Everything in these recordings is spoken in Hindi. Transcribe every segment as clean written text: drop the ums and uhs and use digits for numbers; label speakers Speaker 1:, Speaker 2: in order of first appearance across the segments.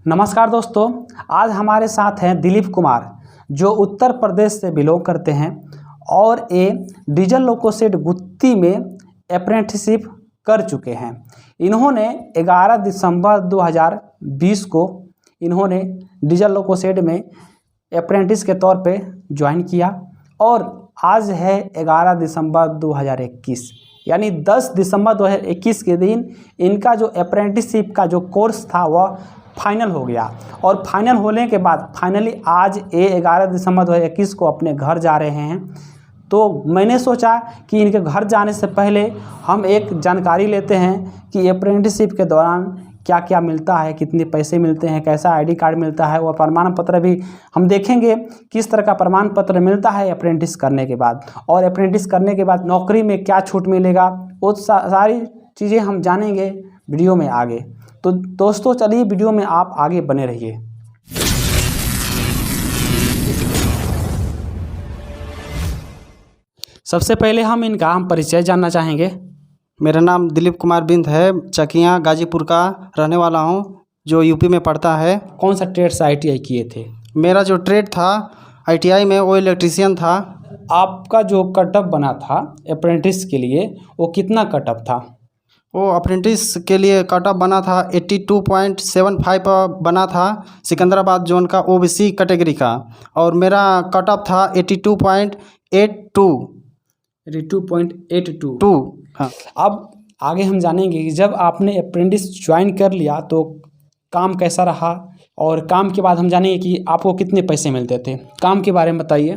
Speaker 1: नमस्कार दोस्तों, आज हमारे साथ हैं दिलीप कुमार जो उत्तर प्रदेश से बिलोंग करते हैं और ये डीजल लोको शेड गुत्ती में अप्रेंटिसशिप कर चुके हैं। इन्होंने 11 दिसंबर 2020 को इन्होंने डीजल लोको शेड में अप्रेंटिस के तौर पे ज्वाइन किया और आज है 11 दिसंबर 2021 यानी 10 दिसंबर 2021 के दिन इनका जो अप्रेंटिसशिप का जो कोर्स था वह फाइनल हो गया और फाइनल होने के बाद फाइनली आज ये 11 दिसंबर 2021 को अपने घर जा रहे हैं। तो मैंने सोचा कि इनके घर जाने से पहले हम एक जानकारी लेते हैं कि अप्रेंटिसशिप के दौरान क्या क्या मिलता है, कितने पैसे मिलते हैं, कैसा आईडी कार्ड मिलता है, वह प्रमाण पत्र भी हम देखेंगे किस तरह का प्रमाण पत्र मिलता है अप्रेंटिस करने के बाद, और अप्रेंटिस करने के बाद नौकरी में क्या छूट मिलेगा, वो सारी चीज़ें हम जानेंगे वीडियो में आगे। तो दोस्तों चलिए वीडियो में आप आगे बने रहिए। सबसे पहले हम इनका परिचय जानना चाहेंगे।
Speaker 2: मेरा नाम दिलीप कुमार बिंद है, चकिया गाजीपुर का रहने वाला हूँ, जो यूपी में पढ़ता है।
Speaker 1: कौन सा ट्रेड से ITI किए थे?
Speaker 2: मेरा जो ट्रेड था ITI में वो इलेक्ट्रीशियन था।
Speaker 1: आपका जो कटअप बना था अप्रेंटिस के लिए वो कितना कटअप था?
Speaker 2: वो अप्रेंटिस के लिए कटअप बना था 82.75 बना था, सिकंदराबाद जोन का OBC कैटेगरी का, और मेरा कटअप था 82.82।
Speaker 1: 82.82।
Speaker 2: हाँ।
Speaker 1: अब आगे हम जानेंगे कि जब आपने अप्रेंटिस ज्वाइन कर लिया तो काम कैसा रहा, और काम के बाद हम जानेंगे कि आपको कितने पैसे मिलते थे। काम के बारे में बताइए।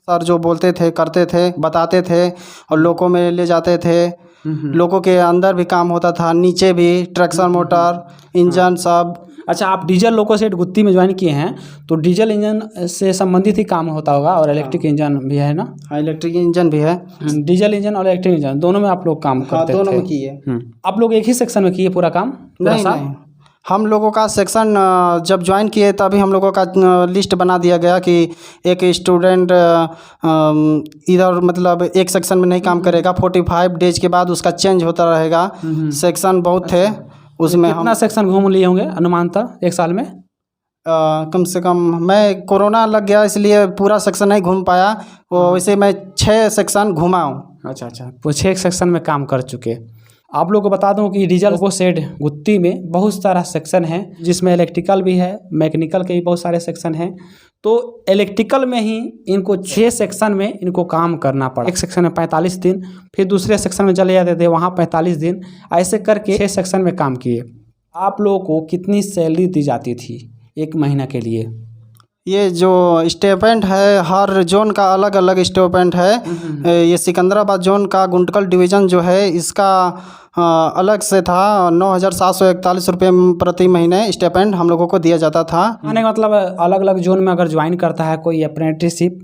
Speaker 2: सर जो बोलते थे, करते थे, बताते थे और लोगों में ले जाते थे। लोगों के अंदर भी काम होता था, नीचे भी, ट्रैक्शन मोटर, इंजन सब।
Speaker 1: अच्छा, आप डीजल लोको शेड गुत्ती में ज्वाइन किए हैं तो डीजल इंजन से संबंधित ही काम होता होगा और इलेक्ट्रिक इंजन भी है ना?
Speaker 2: हाँ, इलेक्ट्रिक इंजन भी है।
Speaker 1: डीजल इंजन और इलेक्ट्रिक इंजन दोनों में आप लोग काम करते थे?
Speaker 2: दोनों में किए।
Speaker 1: आप लोग एक ही सेक्शन में किए पूरा काम?
Speaker 2: नहीं, हम लोगों का सेक्शन जब ज्वाइन किए तभी हम लोगों का लिस्ट बना दिया गया कि एक स्टूडेंट इधर मतलब एक सेक्शन में नहीं काम करेगा, 45 डेज के बाद उसका चेंज होता रहेगा। सेक्शन बहुत थे उसमें।
Speaker 1: कितना सेक्शन घूम लिए होंगे अनुमानतः एक साल में?
Speaker 2: कम से कम, मैं कोरोना लग गया इसलिए पूरा सेक्शन नहीं घूम पाया, वो वैसे मैं 6 सेक्शन घूमा हूँ।
Speaker 1: अच्छा, वो 6 सेक्शन में काम कर चुके। आप लोग को बता दूं कि डीजल लोको शेड गुत्ती में बहुत सारा सेक्शन है, जिसमें इलेक्ट्रिकल भी है, मैकेनिकल के भी बहुत सारे सेक्शन हैं। तो इलेक्ट्रिकल में ही इनको 6 सेक्शन में इनको काम करना पड़ा। एक सेक्शन में 45 दिन, फिर दूसरे सेक्शन में चले जाते थे, वहाँ 45 दिन, ऐसे करके 6 सेक्शन में काम किए। आप लोगों को कितनी सैलरी दी जाती थी एक महीना के लिए?
Speaker 2: ये जो स्टेपेंट है हर जोन का अलग अलग स्टेपेंट है। ये सिकंदराबाद जोन का गुंटकल डिवीज़न जो है इसका अलग से था। 9,741 रुपये प्रति महीने स्टेपेंट हम लोगों को दिया जाता था।
Speaker 1: माने मतलब अलग अलग जोन में अगर ज्वाइन करता है कोई अप्रेंटिसशिप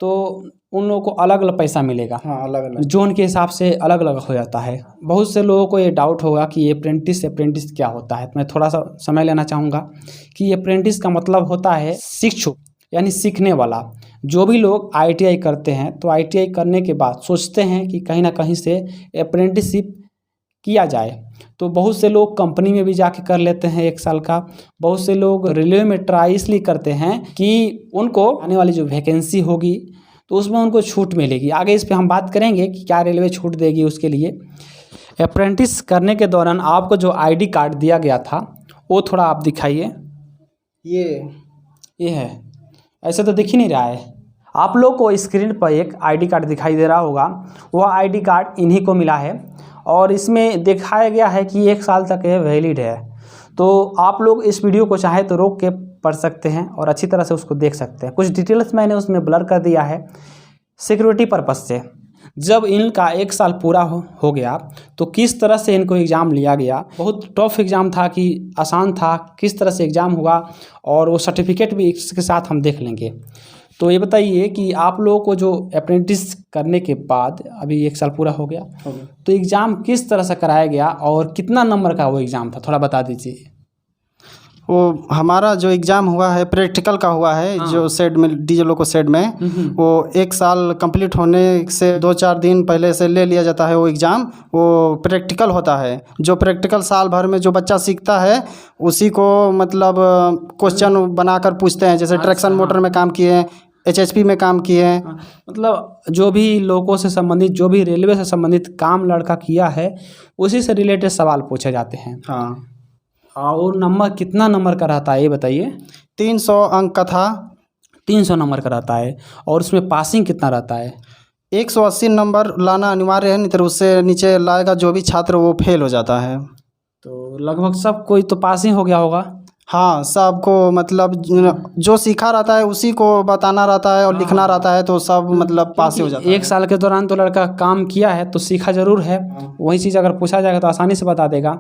Speaker 1: तो उन लोगों को अलग अलग पैसा मिलेगा।
Speaker 2: हाँ, अलग अलग
Speaker 1: जोन के हिसाब से अलग अलग हो जाता है। बहुत से लोगों को ये डाउट होगा कि ये अप्रेंटिस क्या होता है, तो मैं थोड़ा सा समय लेना चाहूँगा कि अप्रेंटिस का मतलब होता है शिक्षु, यानी सीखने वाला। जो भी लोग ITI करते हैं तो ITI करने के बाद सोचते हैं कि कहीं ना कहीं से अप्रेंटिसशिप किया जाए, तो बहुत से लोग कंपनी में भी जाके कर लेते हैं 1 साल का। बहुत से लोग रेलवे में ट्राई इसलिए करते हैं कि उनको आने वाली जो वैकेंसी होगी तो उसमें उनको छूट मिलेगी। आगे इस पे हम बात करेंगे कि क्या रेलवे छूट देगी उसके लिए। अप्रेंटिस करने के दौरान आपको जो ID कार्ड दिया गया था वो थोड़ा आप दिखाइए। ये है, ऐसे तो दिख ही नहीं रहा है। आप लोग को स्क्रीन पर एक ID कार्ड दिखाई दे रहा होगा, वह ID कार्ड इन्हीं को मिला है और इसमें दिखाया गया है कि 1 साल तक ये वैलिड है। तो आप लोग इस वीडियो को चाहे तो रोक के पढ़ सकते हैं और अच्छी तरह से उसको देख सकते हैं। कुछ डिटेल्स मैंने उसमें ब्लर कर दिया है सिक्योरिटी पर्पस से। जब इनका 1 साल पूरा हो गया तो किस तरह से इनको एग्ज़ाम लिया गया, बहुत टफ एग्ज़ाम था कि आसान था, किस तरह से एग्ज़ाम हुआ, और वो सर्टिफिकेट भी इसके साथ हम देख लेंगे। तो ये बताइए कि आप लोगों को जो अप्रेंटिस करने के बाद अभी 1 साल पूरा हो गया तो एग्ज़ाम किस तरह से कराया गया और कितना नंबर का वो एग्ज़ाम था, थोड़ा बता दीजिए।
Speaker 2: वो हमारा जो एग्ज़ाम हुआ है प्रैक्टिकल का हुआ है, जो सेट में डीजे लोको सेट में वो 1 साल कंप्लीट होने से 2-4 दिन पहले से ले लिया जाता है वो एग्ज़ाम। वो प्रैक्टिकल होता है, जो प्रैक्टिकल साल भर में जो बच्चा सीखता है उसी को मतलब क्वेश्चन बनाकर पूछते हैं। जैसे ट्रैक्शन मोटर में काम किए हैं, एचएचपी में काम किए हैं।
Speaker 1: मतलब जो भी लोगों से संबंधित, जो भी रेलवे से संबंधित काम लड़का किया है उसी से रिलेटेड सवाल पूछे जाते हैं।
Speaker 2: हाँ,
Speaker 1: और नंबर कितना नंबर का रहता है ये बताइए?
Speaker 2: 300 अंक का था।
Speaker 1: 300 नंबर का रहता है। और उसमें पासिंग कितना रहता है?
Speaker 2: 180 नंबर लाना अनिवार्य है, नहीं तो उससे नीचे लाएगा जो भी छात्र वो फेल हो जाता है।
Speaker 1: तो लगभग सब कोई तो पास ही हो गया होगा।
Speaker 2: हाँ, सबको मतलब जो सीखा रहता है उसी को बताना रहता है और लिखना रहता है, तो सब मतलब पास ही हो जाता है।
Speaker 1: 1 साल के दौरान तो लड़का काम किया है तो सीखा जरूर है। वही चीज़ अगर पूछा जाएगा तो आसानी से बता देगा।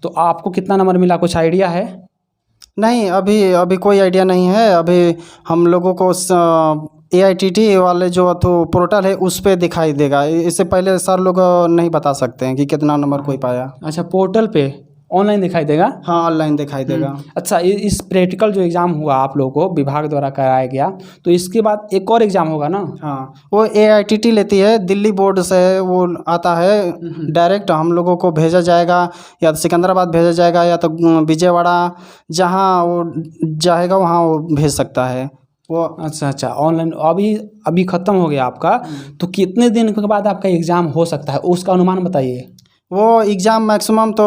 Speaker 1: तो आपको कितना नंबर मिला, कुछ आइडिया है?
Speaker 2: नहीं, अभी कोई आइडिया नहीं है। अभी हम लोगों को AITT वाले जो तो पोर्टल है उस पे दिखाई देगा। इससे पहले सर लोग नहीं बता सकते हैं कि कितना नंबर कोई पाया।
Speaker 1: अच्छा, पोर्टल पे ऑनलाइन दिखाई देगा?
Speaker 2: हाँ, ऑनलाइन दिखाई देगा।
Speaker 1: अच्छा, इस प्रैक्टिकल जो एग्ज़ाम हुआ आप लोगों को विभाग द्वारा कराया गया, तो इसके बाद एक और एग्ज़ाम होगा ना?
Speaker 2: हाँ, वो AITT लेती है, दिल्ली बोर्ड से वो आता है डायरेक्ट। हम लोगों को भेजा जाएगा या तो सिकंदराबाद भेजा जाएगा या तो विजयवाड़ा, जहाँ वो जाएगा वहाँ वो भेज सकता है वो।
Speaker 1: अच्छा, ऑनलाइन अभी ख़त्म हो गया आपका। तो कितने दिन के बाद आपका एग्ज़ाम हो सकता है, उसका अनुमान बताइए।
Speaker 2: वो एग्ज़ाम मैक्सिमम तो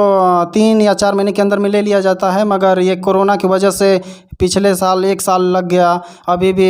Speaker 2: 3 या 4 महीने के अंदर में ले लिया जाता है, मगर ये कोरोना की वजह से पिछले साल 1 साल लग गया। अभी भी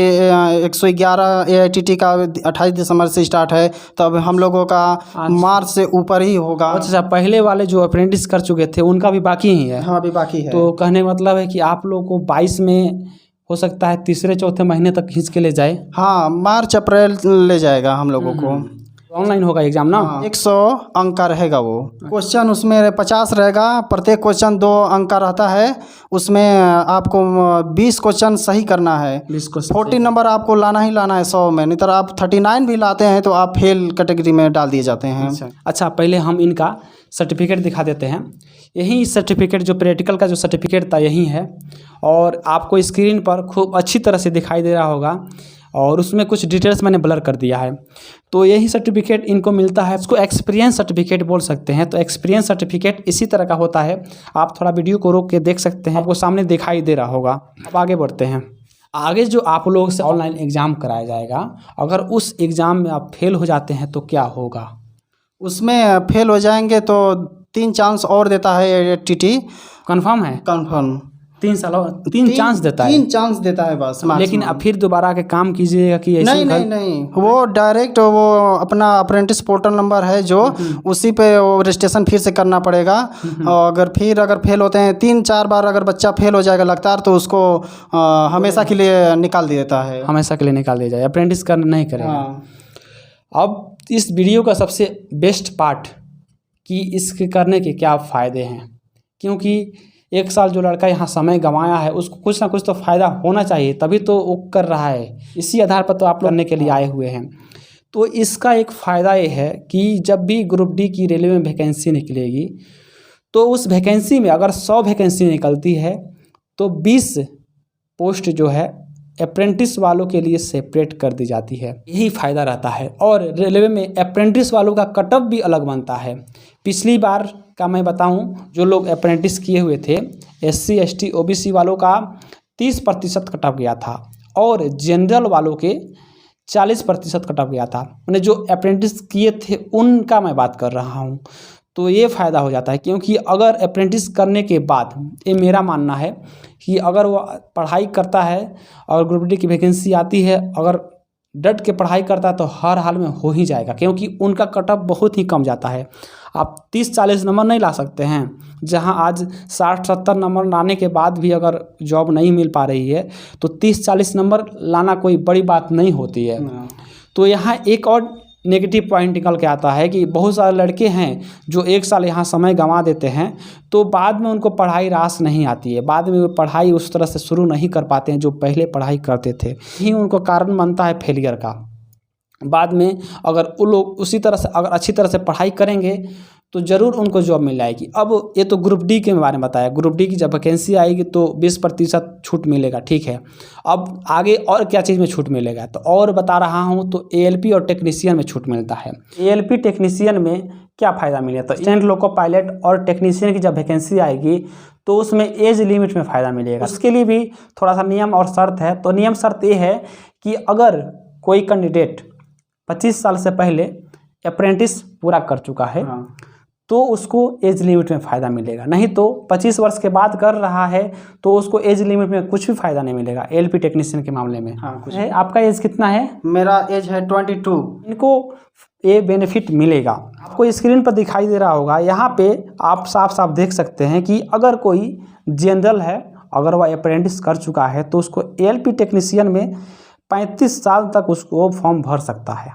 Speaker 2: 111 AITT का 28 दिसंबर से स्टार्ट है, तो अब हम लोगों का मार्च से ऊपर ही होगा।
Speaker 1: अच्छा, पहले वाले जो अप्रेंटिस कर चुके थे उनका भी बाकी ही है?
Speaker 2: हाँ, अभी बाकी है।
Speaker 1: तो कहने का मतलब है कि आप लोगों को 22 में हो सकता है 3-4 महीने तक खींच के ले जाए।
Speaker 2: हाँ, मार्च अप्रैल ले जाएगा हम लोगों को।
Speaker 1: ऑनलाइन होगा एग्ज़ाम ना?
Speaker 2: 100 अंक का रहेगा वो क्वेश्चन। उसमें 50 रहेगा, प्रत्येक क्वेश्चन 2 अंक का रहता है। उसमें आपको 20 क्वेश्चन सही करना है।
Speaker 1: 20 क्वेश्चन
Speaker 2: 40 नंबर आपको लाना ही लाना है 100 में, नहीं तो आप 39 भी लाते हैं तो आप फेल कैटेगरी में डाल दिए जाते हैं।
Speaker 1: अच्छा, पहले हम इनका सर्टिफिकेट दिखा देते हैं। यही सर्टिफिकेट जो प्रैक्टिकल का जो सर्टिफिकेट था यही है, और आपको स्क्रीन पर खूब अच्छी तरह से दिखाई दे रहा होगा, और उसमें कुछ डिटेल्स मैंने ब्लर कर दिया है। तो यही सर्टिफिकेट इनको मिलता है, इसको एक्सपीरियंस सर्टिफिकेट बोल सकते हैं। तो एक्सपीरियंस सर्टिफिकेट इसी तरह का होता है। आप थोड़ा वीडियो को रोक के देख सकते हैं, आपको सामने दिखाई दे रहा होगा। अब आगे बढ़ते हैं। आगे जो आप लोग से ऑनलाइन एग्ज़ाम कराया जाएगा, अगर उस एग्ज़ाम में आप फेल हो जाते हैं तो क्या होगा?
Speaker 2: उसमें फेल हो जाएंगे तो 3 चांस और देता है AITT।
Speaker 1: कंफर्म है?
Speaker 2: कंफर्म
Speaker 1: 3 साल और 3 चांस देता है?
Speaker 2: 3 चांस देता है बस।
Speaker 1: लेकिन अब फिर दोबारा के काम कीजिएगा कि ऐसे
Speaker 2: नहीं, वो डायरेक्ट वो अपना अप्रेंटिस पोर्टल नंबर है जो उसी पे वो रजिस्ट्रेशन फिर से करना पड़ेगा। और अगर फेल होते हैं 3-4 बार, अगर बच्चा फेल हो जाएगा लगातार तो उसको हमेशा के लिए निकाल दिया देता है।
Speaker 1: हमेशा के लिए निकाल दिया जाए, अप्रेंटिस कर नहीं करेगा।
Speaker 2: हाँ।
Speaker 1: अब इस वीडियो का सबसे बेस्ट पार्ट कि इसके करने के क्या फ़ायदे हैं, क्योंकि 1 साल जो लड़का यहाँ समय गंवाया है उसको कुछ ना कुछ तो फ़ायदा होना चाहिए, तभी तो वो कर रहा है। इसी आधार पर तो आप करने के लिए आए हुए हैं। तो इसका एक फ़ायदा ये है कि जब भी ग्रुप डी की रेलवे में वैकेंसी निकलेगी तो उस वैकेंसी में अगर 100 वैकेंसी निकलती है तो 20 पोस्ट जो है अप्रेंटिस वालों के लिए सेपरेट कर दी जाती है। यही फ़ायदा रहता है। और रेलवे में अप्रेंटिस वालों का कटअप भी अलग बनता है। पिछली बार का मैं बताऊं, जो लोग अप्रेंटिस किए हुए थे SC ST OBC वालों का 30% कटअप गया था, और जनरल वालों के 40% कटअप गया था। मैंने जो अप्रेंटिस किए थे उनका मैं बात कर रहा हूँ। तो ये फ़ायदा हो जाता है, क्योंकि अगर अप्रेंटिस करने के बाद, ये मेरा मानना है कि अगर वो पढ़ाई करता है और ग्रुप डी की वैकेंसी आती है, अगर डट के पढ़ाई करता है तो हर हाल में हो ही जाएगा, क्योंकि उनका कटअप बहुत ही कम जाता है। आप 30-40 नंबर नहीं ला सकते हैं, जहां आज 60-70 नंबर लाने के बाद भी अगर जॉब नहीं मिल पा रही है तो 30-40 नंबर लाना कोई बड़ी बात नहीं होती है। तो यहाँ एक और नेगेटिव पॉइंट निकल के आता है कि बहुत सारे लड़के हैं जो 1 साल यहाँ समय गंवा देते हैं, तो बाद में उनको पढ़ाई रास नहीं आती है, बाद में वो पढ़ाई उस तरह से शुरू नहीं कर पाते हैं जो पहले पढ़ाई करते थे। यही उनको कारण बनता है फेलियर का। बाद में अगर वो लोग उसी तरह से अगर अच्छी तरह से पढ़ाई करेंगे तो ज़रूर उनको जॉब मिल जाएगी। अब ये तो ग्रुप डी के बारे में बताया, ग्रुप डी की जब वैकेंसी आएगी तो 20% छूट मिलेगा, ठीक है। अब आगे और क्या चीज़ में छूट मिलेगा, तो और बता रहा हूँ, तो ALP और टेक्नीशियन में छूट मिलता है। ALP टेक्नीशियन में क्या फ़ायदा मिलेगा, तो स्टैंड लोको पायलट और टेक्नीशियन की जब वैकेंसी आएगी तो उसमें एज लिमिट में फ़ायदा मिलेगा। उसके लिए भी थोड़ा सा नियम और शर्त है। तो नियम शर्त ये है कि अगर कोई कैंडिडेट 25 साल से पहले अप्रेंटिस पूरा कर चुका है तो उसको एज लिमिट में फ़ायदा मिलेगा, नहीं तो 25 वर्ष के बाद कर रहा है तो उसको एज लिमिट में कुछ भी फ़ायदा नहीं मिलेगा। ALP टेक्नीशियन के मामले में कुछ है। आपका एज कितना है?
Speaker 2: मेरा एज है 22।
Speaker 1: इनको ये बेनिफिट मिलेगा। आपको स्क्रीन पर दिखाई दे रहा होगा, यहाँ पे आप साफ साफ देख सकते हैं कि अगर कोई जनरल है, अगर वह अप्रेंटिस कर चुका है तो उसको ALP टेक्नीशियन में 35 साल तक उसको फॉर्म भर सकता है।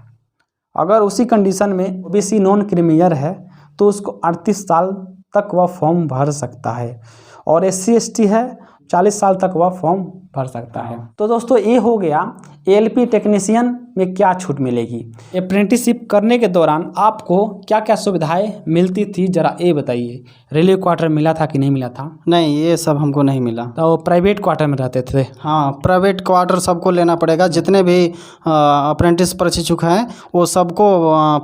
Speaker 1: अगर उसी कंडीशन में OBC नॉन क्रीमियर है तो उसको 38 साल तक वह फॉर्म भर सकता है, और SC ST है 40 साल तक वह फॉर्म भर सकता है। तो दोस्तों ये हो गया ALP टेक्नीशियन में क्या छूट मिलेगी। अप्रेंटिसशिप करने के दौरान आपको क्या क्या सुविधाएं मिलती थी, ज़रा ये बताइए। रेलवे क्वार्टर मिला था कि नहीं मिला था?
Speaker 2: नहीं, ये सब हमको नहीं मिला।
Speaker 1: तो प्राइवेट क्वार्टर में रहते थे?
Speaker 2: हाँ, प्राइवेट क्वार्टर सबको लेना पड़ेगा। जितने भी अप्रेंटिस प्रशिक्षुक हैं वो सबको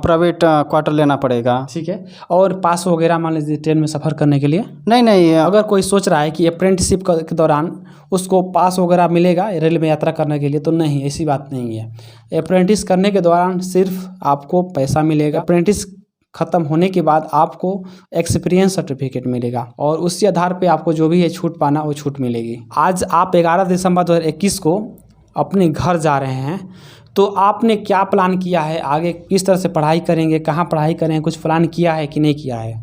Speaker 2: प्राइवेट क्वार्टर लेना पड़ेगा।
Speaker 1: ठीक है। और पास वगैरह मान लीजिए ट्रेन में सफ़र करने के लिए?
Speaker 2: नहीं,
Speaker 1: अगर कोई सोच रहा है कि अप्रेंटिसशिप के दौरान उसको पास वगैरह मिलेगा रेल में यात्रा करने के लिए, तो नहीं, ऐसी बात नहीं है। अप्रेंटिस करने के दौरान सिर्फ आपको पैसा मिलेगा। अप्रेंटिस ख़त्म होने के बाद आपको एक्सपीरियंस सर्टिफिकेट मिलेगा, और उसी आधार पे आपको जो भी है छूट पाना वो छूट मिलेगी। आज आप 11 दिसंबर 2021 को अपने घर जा रहे हैं, तो आपने क्या प्लान किया है, आगे किस तरह से पढ़ाई करेंगे, कहाँ पढ़ाई करेंगे, कुछ प्लान किया है कि नहीं किया है?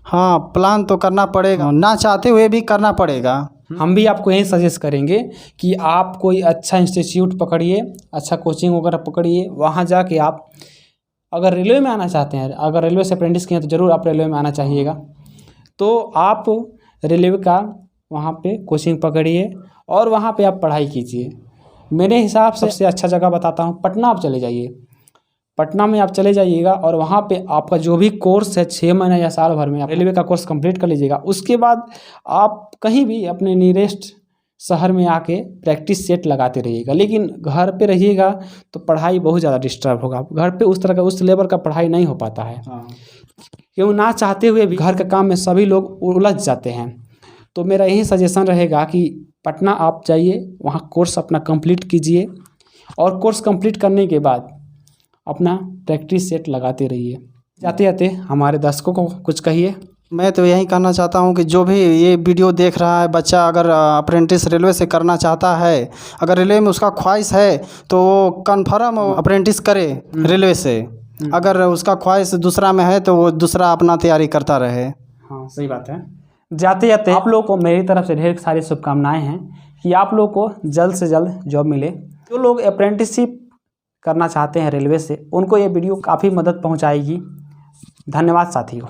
Speaker 2: हाँ, प्लान तो करना पड़ेगा, ना चाहते हुए भी करना पड़ेगा।
Speaker 1: हम भी आपको यही सजेस्ट करेंगे कि आप कोई अच्छा इंस्टीट्यूट पकड़िए, अच्छा कोचिंग वगैरह पकड़िए, वहाँ जाके आप अगर रेलवे में आना चाहते हैं, अगर रेलवे से अप्रेंटिस किए हैं तो ज़रूर आप रेलवे में आना चाहिएगा। तो आप रेलवे का वहाँ पे कोचिंग पकड़िए और वहाँ पे आप पढ़ाई कीजिए। मेरे हिसाब से सबसे अच्छा जगह बताता हूँ, पटना आप चले जाइए। पटना में आप चले जाइएगा और वहाँ पे आपका जो भी कोर्स है 6 महीने या साल भर में आप रेलवे का कोर्स कंप्लीट कर लीजिएगा। उसके बाद आप कहीं भी अपने नियरेस्ट शहर में आके प्रैक्टिस सेट लगाते रहिएगा। लेकिन घर पे रहिएगा तो पढ़ाई बहुत ज़्यादा डिस्टर्ब होगा। घर पे उस तरह का उस लेवल का पढ़ाई नहीं हो पाता है, क्यों ना चाहते हुए भी घर के काम में सभी लोग उलझ जाते हैं। तो मेरा यही सजेशन रहेगा कि पटना आप जाइए, वहाँ कोर्स अपना कंप्लीट कीजिए, और कोर्स कंप्लीट करने के बाद अपना प्रैक्टिस सेट लगाते रहिए। जाते जाते हमारे दर्शकों को कुछ कहिए।
Speaker 2: मैं तो यही कहना चाहता हूँ कि जो भी ये वीडियो देख रहा है बच्चा, अगर अप्रेंटिस रेलवे से करना चाहता है, अगर रेलवे में उसका ख्वाहिश है तो वो कन्फर्म अप्रेंटिस करे रेलवे से। अगर उसका ख्वाहिश दूसरा में है तो वो दूसरा अपना तैयारी करता रहे।
Speaker 1: हाँ, सही बात है। जाते जाते आप लोगों को मेरी तरफ से ढेर सारी शुभकामनाएं हैं कि आप लोग को जल्द से जल्द जॉब मिले। जो लोग अप्रेंटिसशिप करना चाहते हैं रेलवे से, उनको ये वीडियो काफ़ी मदद पहुंचाएगी। धन्यवाद साथियों।